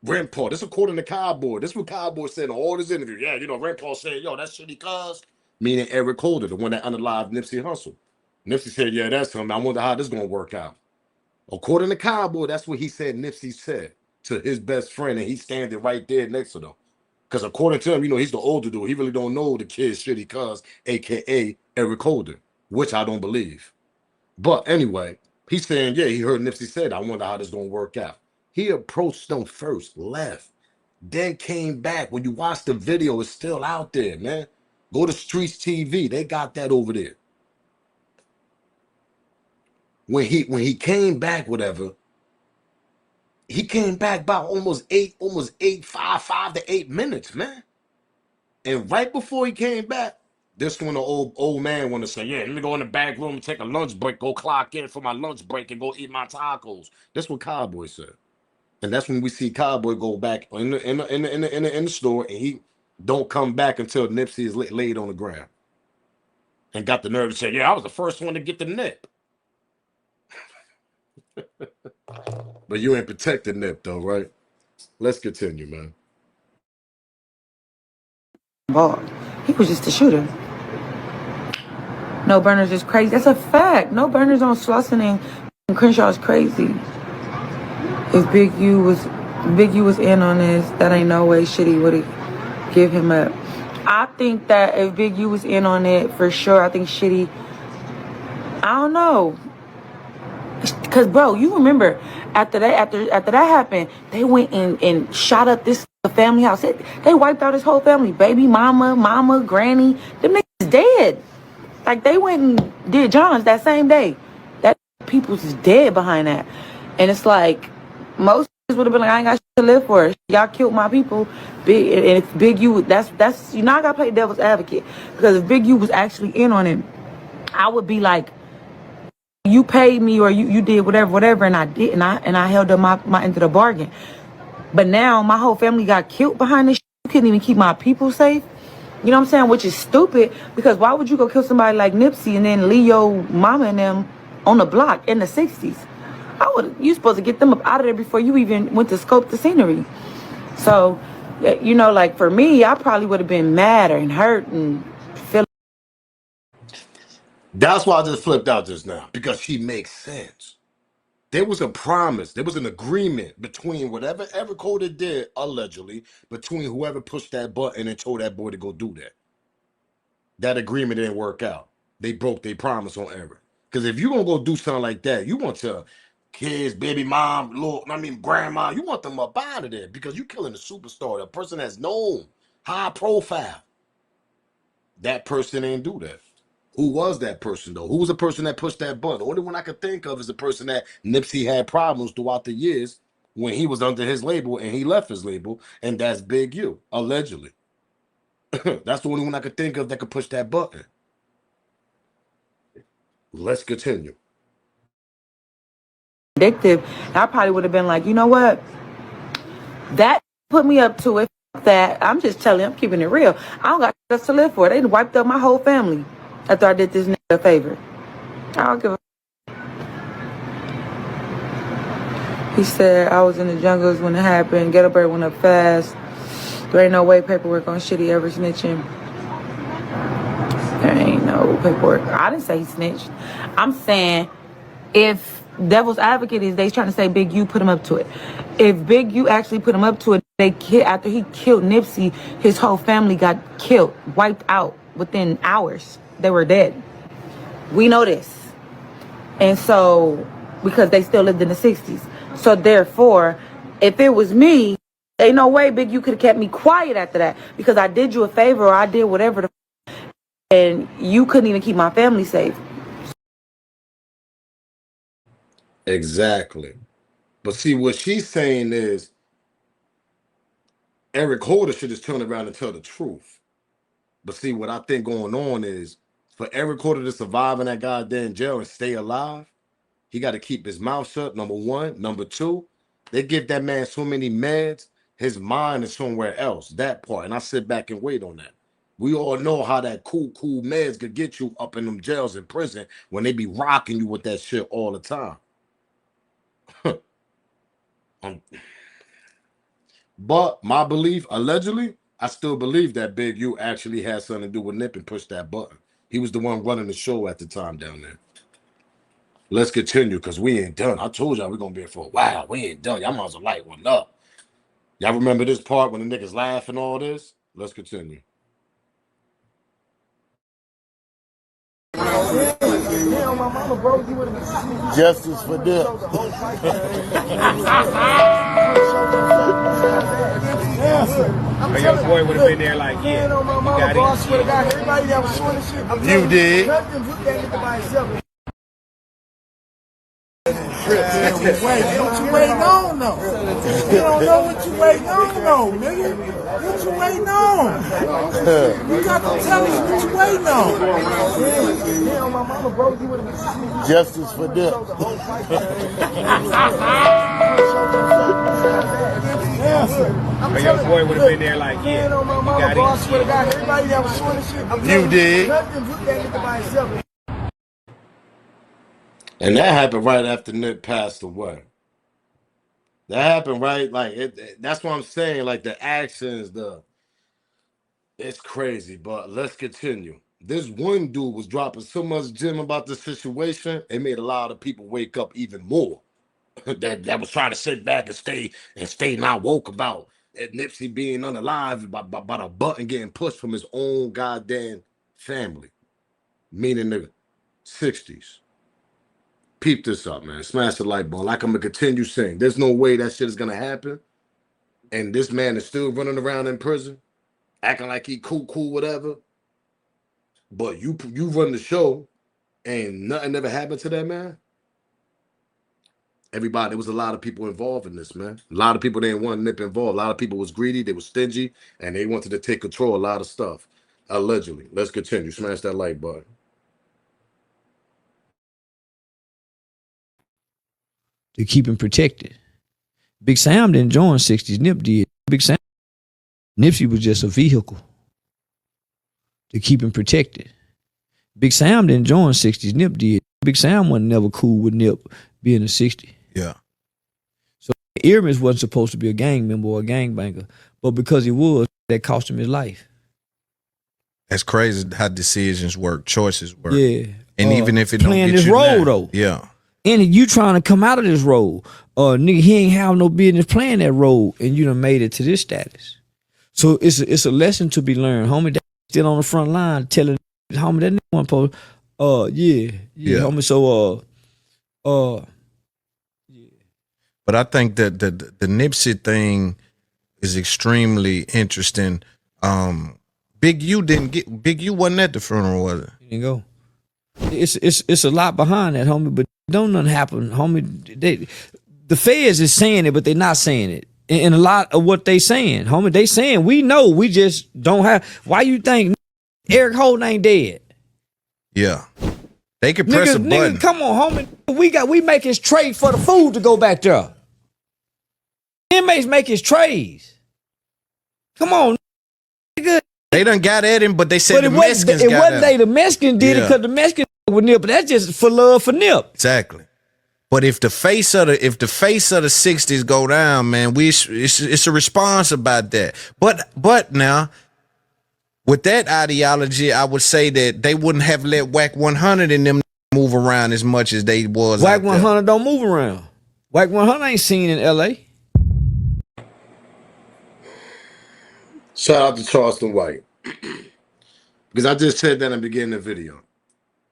Rand Paul, this according to Cowboy. This is what Cowboy said in all his interviews. Yeah, you know, Rand Paul said, yo, that's shitty cuz. Meaning Eric Holder, the one that unalived Nipsey Hussle. Nipsey said, yeah, that's him. I wonder how this is going to work out. According to Cowboy, that's what he said Nipsey said to his best friend, and he's standing right there next to them. Because according to him, you know, he's the older dude. He really don't know the kid's shitty cuz, a.k.a. Eric Holder, which I don't believe. But anyway, he's saying, yeah, he heard Nipsey said, I wonder how this is going to work out. He approached them first, left, then came back. When you watch the video, it's still out there, man. Go to Streets TV. They got that over there. When he came back, whatever, he came back by almost 5 to 8 minutes, man. And right before he came back, this when the old man want to say, yeah, let me go in the back room and take a lunch break, go clock in for my lunch break and go eat my tacos. That's what Cowboy said. And that's when we see Cowboy go back in the store, and he don't come back until Nipsey is laid on the ground. And got the nerve to say, yeah, I was the first one to get the nip. But you ain't protect the nip though, right? Let's continue, man. Involved. He was just a shooter. No burners is crazy. That's a fact. No burners on Slauson and Crenshaw is crazy. If Big U was in on this, that ain't no way Shitty would have give him up. I think that if Big U was in on it, for sure, I think Shitty, I don't know. Cause bro, you remember after that happened, they went and shot up this family house. They wiped out his whole family. Baby mama, granny. Them niggas dead. Like, they went and did John's that same day. That people's is dead behind that. And it's like, most would have been like, I ain't got shit to live for. Y'all killed my people. Big, and if Big U, that's you know, I gotta play devil's advocate, because if Big U was actually in on it, I would be like, you paid me or you did whatever, and I did, and I held up my end of the bargain. But now my whole family got killed behind this shit. You couldn't even keep my people safe. You know what I'm saying? Which is stupid, because why would you go kill somebody like Nipsey and then leave your mama and them on the block in the 60s? You supposed to get them up out of there before you even went to scope the scenery. So, you know, like, for me, I probably would have been mad and hurt and feel. That's why I just flipped out just now, because she makes sense. There was a promise. There was an agreement between whatever Eric Holder did, allegedly, between whoever pushed that button and told that boy to go do that. That agreement didn't work out. They broke their promise on Eric. Because if you're going to go do something like that, you want your kids, baby mom, grandma, you want them up out of there, because you're killing a superstar, a person that's known, high profile. That person ain't do that. Who was that person, though? Who was the person that pushed that button? The only one I could think of is the person that Nipsey had problems throughout the years when he was under his label and he left his label, and that's Big U, allegedly. That's the only one I could think of that could push that button. Let's continue. Addictive. I probably would have been like, you know what? That put me up to it. That I'm just telling you, I'm keeping it real. I don't got us to live for. They wiped up my whole family after I did this nigga a favor. I don't give a. He said, I was in the jungles when it happened. Ghetto Bird went up fast. There ain't no way paperwork on shit he ever snitching. There ain't no paperwork. I didn't say he snitched. I'm saying if devil's advocate is they trying to say Big U put him up to it. If Big U actually put him up to it, after he killed Nipsey, his whole family got killed, wiped out within hours. They were dead. We know this. And so, because they still lived in the 60s. So therefore, if it was me, ain't no way Big U could have kept me quiet after that. Because I did you a favor or I did whatever and you couldn't even keep my family safe. Exactly. But see, what she's saying is Eric Holder should just turn around and tell the truth. But see, what I think going on is for Eric Holder to survive in that goddamn jail and stay alive, he got to keep his mouth shut, number one. Number two, they give that man so many meds, his mind is somewhere else, that part. And I sit back and wait on that. We all know how that cool meds could get you up in them jails in prison when they be rocking you with that shit all the time. But my belief, allegedly, I still believe that Big U actually had something to do with Nip and pushed that button. He was the one running the show at the time down there. Let's continue, because we ain't done. I told y'all we're going to be here for a while. We ain't done. Y'all might as well light one up. Y'all remember this part when the niggas laugh and all this? Let's continue. Justice for Dip. My young boy would have been there like, yeah, you got it. You did. What you waiting on, though? You don't know what you waiting on, though, nigga. What you waiting on? You got to tell us what you waiting on. Justice for Dip. My young boy would have been there like, yeah, you got it. You did. And that happened right after Nip passed away. That happened right, like, that's what I'm saying, like, the actions, it's crazy, but let's continue. This one dude was dropping so much gem about the situation, it made a lot of people wake up even more. that was trying to sit back and stay not woke about Nipsey being unalive by a button getting pushed from his own goddamn family, meaning the 60s. Peep this up, man. Smash the light bulb. Like I'm gonna continue saying, there's no way that shit is gonna happen. And this man is still running around in prison, acting like he cool, whatever. But you run the show, and nothing ever happened to that man. Everybody, there was a lot of people involved in this, man. A lot of people didn't want Nip involved. A lot of people was greedy, they were stingy, and they wanted to take control of a lot of stuff. Allegedly. Let's continue. Smash that like button. To keep him protected. Big Sam didn't join 60s. Nip did. Big Sam. Nipsey was just a vehicle to keep him protected. Big Sam didn't join 60s. Nip did. Big Sam wasn't never cool with Nip being a 60. Yeah. So Earmus wasn't supposed to be a gang member or a gangbanger, but because he was, that cost him his life. That's crazy how decisions work, choices work. Yeah. And even if it don't playing get this you role now, though. yeah. And you trying to come out of this role, nigga, he ain't have no business playing that role, and you done made it to this status. So it's a lesson to be learned, homie. That still on the front line telling homie that nigga one post, yeah, homie. So yeah. But I think that the Nipsey thing is extremely interesting. Big U wasn't at the funeral, was it? He didn't go. It's a lot behind that, homie, but don't nothing happen, homie. The feds is saying it, but they're not saying it. And a lot of what they saying, homie, they saying we know, we just don't have. Why you think Eric Holden ain't dead? Yeah, they could press a button. Nigga, come on, homie. We make his tray for the food to go back there. Inmates make his trays. Come on, nigga. They done got at him, but they said but the Mexicans got at him. It wasn't the Mexicans did it because the Mexicans with Nip, but that's just for love for Nip. Exactly. But if the face of the '60s go down, man, it's a response about that. But now with that ideology, I would say that they wouldn't have let Whack 100 and them move around as much as they was. Whack 100 don't move around. Whack 100 ain't seen in L.A. Shout out to Charleston White. Because I just said that in the beginning of the video.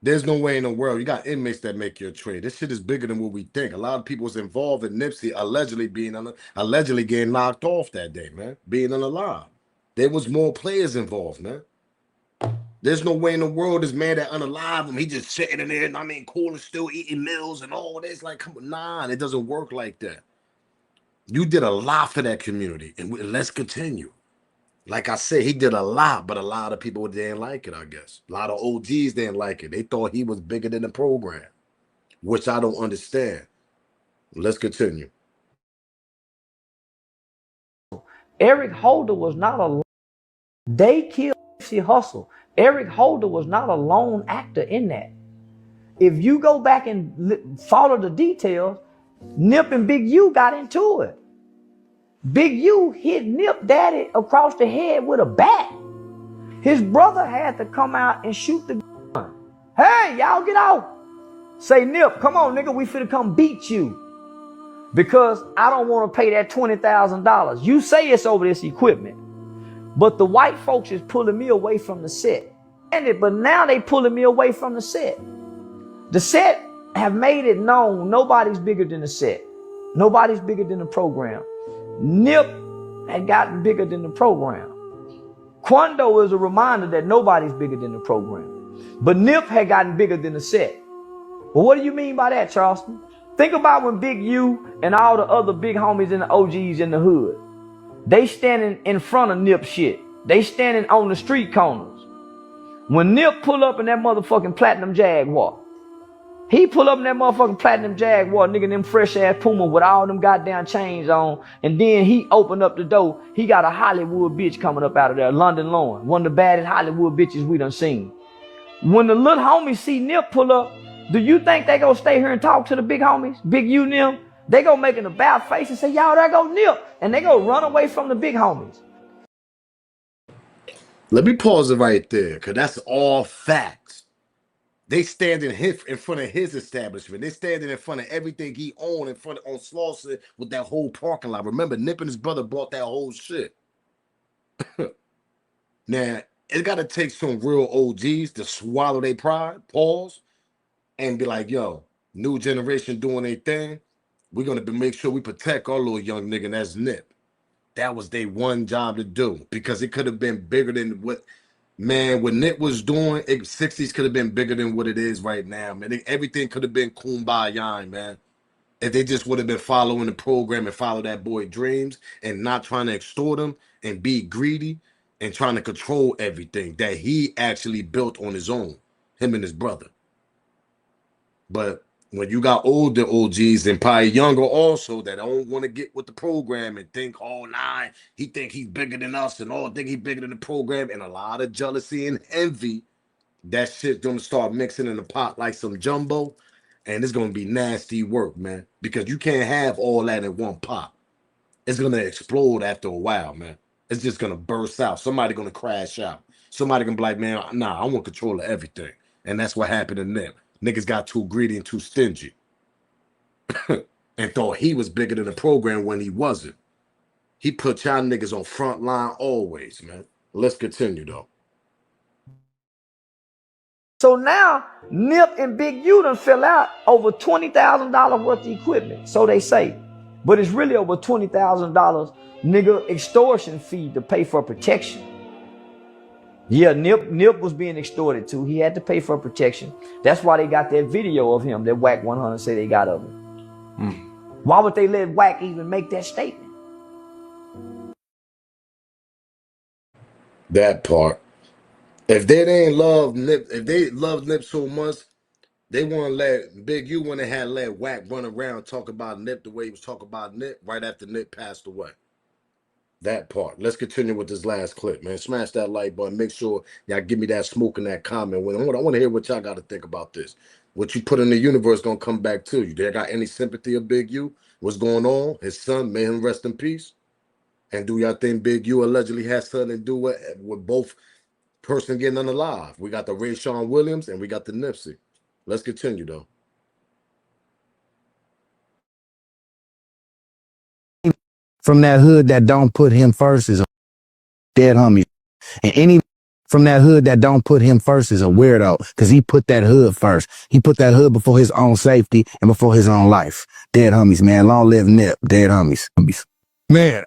There's no way in the world. You got inmates that make your trade. This shit is bigger than what we think. A lot of people was involved in Nipsey allegedly getting knocked off that day, man. Being unalive. There was more players involved, man. There's no way in the world this man that unalive him, he just sitting in there, I mean, cool and still eating meals and all this. Like, come on, nah, it doesn't work like that. You did a lot for that community, and let's continue. Like I said, he did a lot, but a lot of people didn't like it, I guess. A lot of OGs didn't like it. They thought he was bigger than the program, which I don't understand. Let's continue. Eric Holder was not a... They killed Nipsey Hussle. Eric Holder was not a lone actor in that. If you go back and follow the details, Nip and Big U got into it. Big U hit Nip Daddy across the head with a bat. His brother had to come out and shoot the gun. Hey, y'all get out. Say, Nip, come on, nigga, we finna come beat you. Because I don't want to pay that $20,000. You say it's over this equipment. But the white folks is pulling me away from the set. But now they pulling me away from the set. The set have made it known nobody's bigger than the set. Nobody's bigger than the program. Nip had gotten bigger than the program. Quando is a reminder that nobody's bigger than the program. But Nip had gotten bigger than the set. But what do you mean by that, Charleston? Think about when Big U and all the other big homies and the OGs in the hood, they standing in front of Nip shit. They standing on the street corners. When Nip pull up in that motherfucking platinum Jaguar, he pull up in that motherfucking platinum Jaguar, nigga, them fresh ass Puma with all them goddamn chains on, and then he opened up the door. He got a Hollywood bitch coming up out of there, London Lauren, one of the baddest Hollywood bitches we done seen. When the little homies see Nip pull up, do you think they gonna stay here and talk to the big homies, Big U and them? They gonna make an about face and say, y'all, there go Nip, and they gonna run away from the big homies. Let me pause it right there, because that's all facts. They standing in front of his establishment. They standing in front of everything he owned in front of on Slauson with that whole parking lot. Remember, Nip and his brother bought that whole shit. Now, it got to take some real OGs to swallow their pride, pause, and be like, yo, new generation doing their thing. We're going to make sure we protect our little young nigga, and that's Nip. That was their one job to do, because it could have been bigger than what... Man, what Nip was doing, 60s could have been bigger than what it is right now, man. Everything could have been kumbaya, man. If they just would have been following the program and follow that boy dreams and not trying to extort him and be greedy and trying to control everything that he actually built on his own, him and his brother. But when you got older OGs and probably younger also that don't want to get with the program and think, oh, nah, he think he's bigger than us and all think he's bigger than the program, and a lot of jealousy and envy, that shit gonna start mixing in the pot like some jumbo, and it's gonna be nasty work, man, because you can't have all that in one pot. It's gonna explode after a while, man. It's just gonna burst out. Somebody gonna crash out. Somebody gonna be like, man, nah, I want control of everything. And that's what happened to them. Niggas got too greedy and too stingy and thought he was bigger than the program when he wasn't. He put y'all niggas on front line always, man. Let's continue, though. So now, Nip and Big U done fill out over $20,000 worth of equipment, so they say. But it's really over $20,000 nigga extortion fee to pay for protection. Yeah, Nip was being extorted too. He had to pay for protection. That's why they got that video of him that Whack 100 say they got of him. Why would they let Whack even make that statement? That part. If they didn't love Nip, if they love Nip so much, they want to let Big U when they had let Whack run around talk about Nip the way he was talking about Nip right after Nip passed away. That part. Let's continue with this last clip, man. Smash that like button. Make sure y'all give me that smoke in that comment. I want to hear what y'all got to think about this. What you put in the universe gonna come back to you. They got any sympathy of Big U? What's going on? His son, may him rest in peace. And do y'all think Big U allegedly has something to do with both person getting unalive? We got the Rashawn Williams and we got the Nipsey. Let's continue though. From that hood that don't put him first is a dead homie. And any from that hood that don't put him first is a weirdo, because he put that hood first. He put that hood before his own safety and before his own life. Dead homies, man. Long live Nip. Dead homies. Man.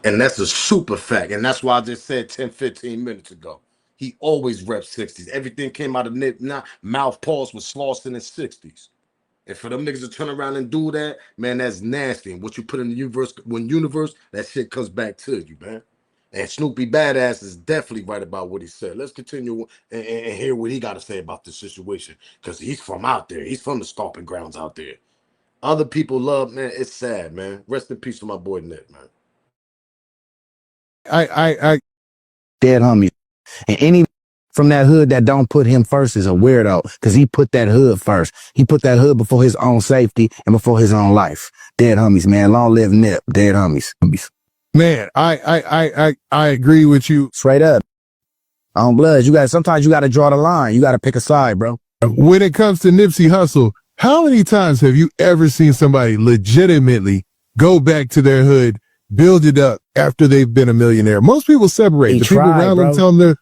And that's a super fact. And that's why I just said 10, 15 minutes ago. He always reps 60s. Everything came out of Nip. Now, mouth pause was Slauson in 60s. And for them niggas to turn around and do that, man, that's nasty. And what you put in the universe, that shit comes back to you, man. And Snoopy Badass is definitely right about what he said. Let's continue and hear what he got to say about this situation. Because he's from out there. He's from the stomping grounds out there. Other people love, man, it's sad, man. Rest in peace to my boy Nick, man. I dead homie. And any from that hood that don't put him first is a weirdo, because he put that hood first. He put that hood before his own safety and before his own life. Dead homies, man. Long live Nip. Dead homies. Man, I agree with you. Straight up. On blood, sometimes you gotta draw the line. You gotta pick a side, bro. When it comes to Nipsey Hussle, how many times have you ever seen somebody legitimately go back to their hood, build it up after they've been a millionaire? Most people separate. He the tried, people around bro. them tell them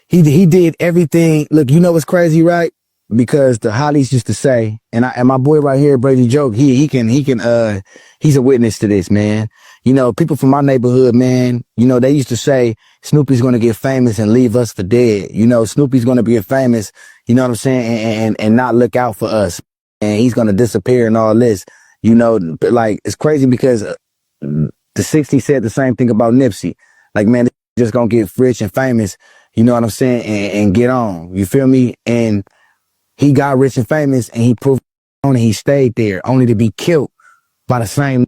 he did everything. Look, you know what's crazy, right? Because the Hollies used to say, and my boy right here, Brady Joke, he's a witness to this, man. You know, people from my neighborhood, man, you know, they used to say Snoopy's going to get famous and leave us for dead. You know, Snoopy's going to be famous, you know what I'm saying? And not look out for us. And he's going to disappear and all this, you know, like it's crazy because the 60s said the same thing about Nipsey. Like, man, just going to get rich and famous, you know what I'm saying? And get on, you feel me? And he got rich and famous and he proved on and he stayed there only to be killed by the same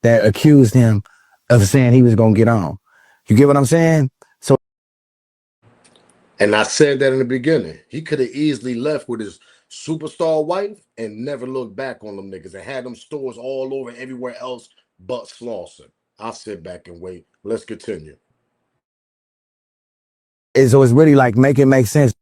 that accused him of saying he was going to get on. You get what I'm saying? So. And I said that in the beginning. He could have easily left with his superstar wife and never looked back on them niggas and had them stores all over everywhere else but Slauson. I'll sit back and wait. Let's continue. So it's really like make it make sense.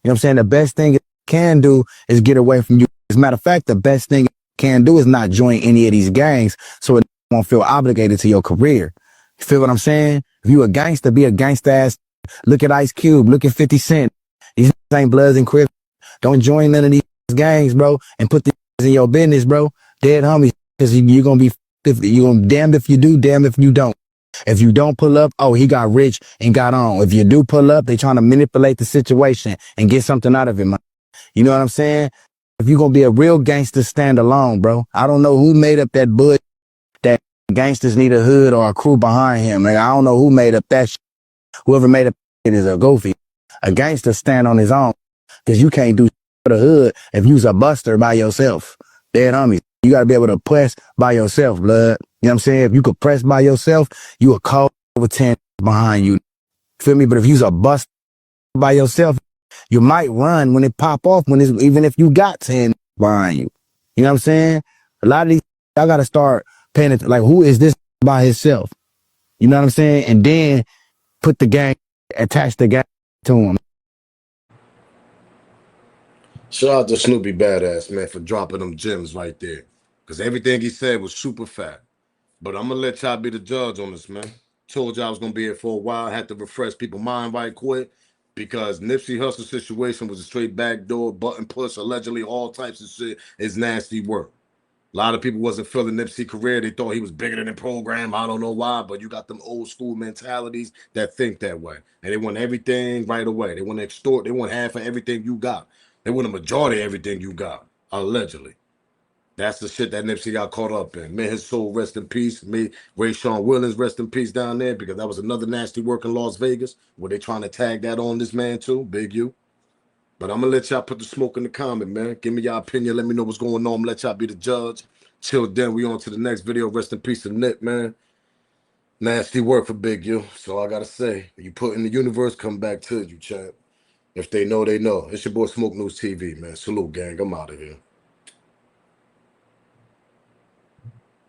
You know what I'm saying? The best thing it can do is get away from you. As a matter of fact, the best thing it can do is not join any of these gangs so it won't feel obligated to your career. You feel what I'm saying? If you a gangster, be a gangster ass. Look at Ice Cube. Look at 50 Cent. These ain't Bloods and Crips. Don't join none of these gangs, bro, and put these in your business, bro. Dead homies, because you're going to be, you're going to damned if you do, damned if you don't. If you don't pull up, oh, he got rich and got on. If you do pull up, they trying to manipulate the situation and get something out of it, man. You know what I'm saying? If you're going to be a real gangster, stand alone, bro. I don't know who made up that bush that gangsters need a hood or a crew behind him. Like, I don't know who made up that shit. Whoever made up it is a goofy. A gangster stand on his own, because you can't do for the hood if you's a buster by yourself. Dead homies. You got to be able to press by yourself, blood. You know what I'm saying? If you could press by yourself, you a call over 10 behind you. Feel me? But if you's a buster by yourself, you might run when it pop off, even if you got 10 behind you. You know what I'm saying? A lot of these, y'all got to start paying attention. Like, who is this by himself? You know what I'm saying? And then put the gang, attach the gang to him. Shout out to Snoopy Badass, man, for dropping them gems right there. Because everything he said was super fat. But I'm going to let y'all be the judge on this, man. Told y'all I was going to be here for a while. Had to refresh people's mind right quick. Because Nipsey Hussle situation was a straight backdoor, button push, allegedly all types of shit. Is nasty work. A lot of people wasn't feeling Nipsey's career. They thought he was bigger than the program. I don't know why, but you got them old school mentalities that think that way. And they want everything right away. They want to extort. They want half of everything you got. They want a majority of everything you got, allegedly. That's the shit that Nipsey got caught up in. May his soul rest in peace. May Rashawn Williams rest in peace down there, because that was another nasty work in Las Vegas where they trying to tag that on this man too, Big U. But I'm going to let y'all put the smoke in the comment, man. Give me your opinion. Let me know what's going on. Let y'all be the judge. Till then, we on to the next video. Rest in peace to Nip, man. Nasty work for Big U. So I got to say, you put in the universe, come back to you, champ. If they know, they know. It's your boy Smoke News TV, man. Salute, gang. I'm out of here.